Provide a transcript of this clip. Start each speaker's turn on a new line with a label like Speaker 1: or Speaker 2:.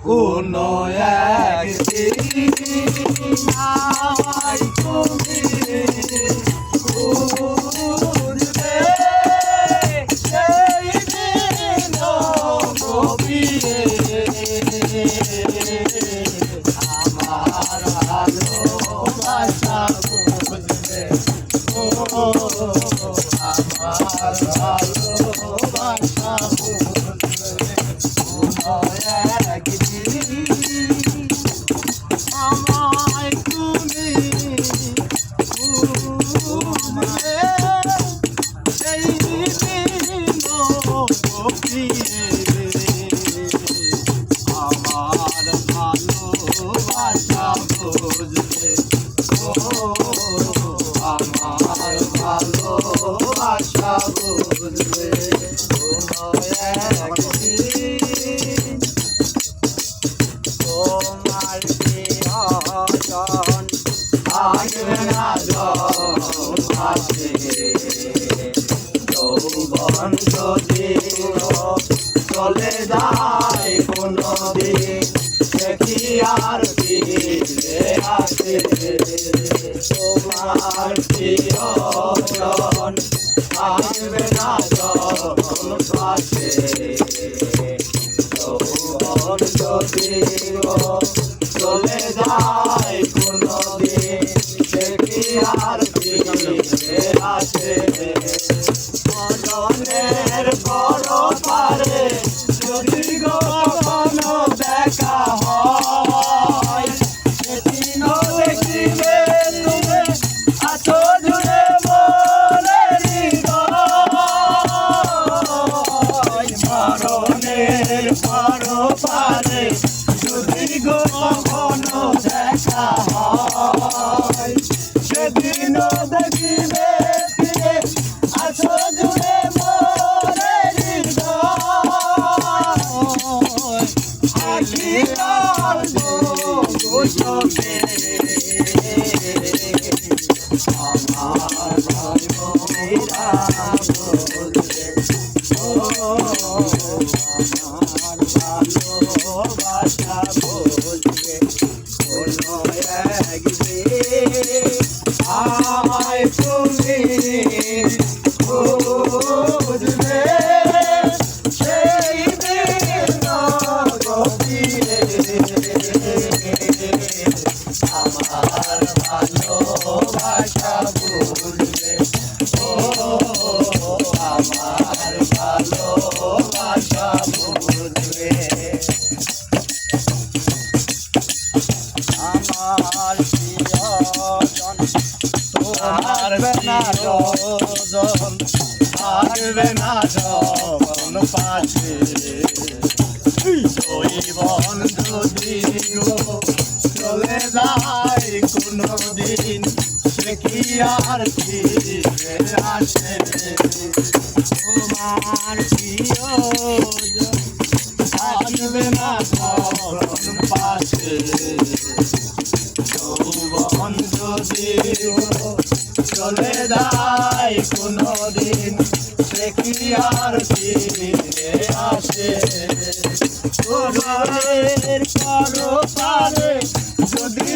Speaker 1: কোনো একদিন আমায় তুমি খুঁজবে, সেই দিন গভীরে আমার ভালোবাসা বুঝবে, ও আমার ভালোবাসা বুঝবে। কোনো একদিন আমায় তুমি খুঁজবে, সেই দিন গভীরে আমার ভালোবাসা বুঝবে, ও আমার ভালোবাসা বুঝবে। কোনো একদিন তোমার প্রিয়জন থাকবে না পাশে, যৌবন যদি চলে যায় কোনদিন, সে কি আর ফিরে আসে? তোমার প্রিয়জন থাকবে না পাশে, যৌবন যদি চলে যায় কোনদিন, সে কি আর ফিরে আসে? মননের পরপারে যদি কখনো দেখা হয়, সেদিন দেখিবে তুমি আছো জুড়ে মোরে হৃদয়। মরণের পরপারে যদি কখনো দেখা হয়, সেদিন দেখিবে ফিরে আছো জুড়ে মোরে হৃদয়। আখিরার গোসবে আমার ভালোবাসা বুঝবে, ও আমার ভালোবাসা বুঝবে। কোনো একদিন আমায় তুমি খুঁজবে, সেই দিন গভীরে আমার ভালোবাসা বুঝবে, ও আমার ভালোবাসা বুঝবে। আমার প্রিয়জন তোমার বেনা রজন থাকবে না যখন পাশে, জীবন যদি চলে যায় কোনদিন, সে কি আর ফিরে আসে? তোমার প্রিয়জন থাকবে না যখন পাশে, যৌবন যদি চলে যায় কোনদিন, সে কি আর ফিরে আসে? পরপারে যদি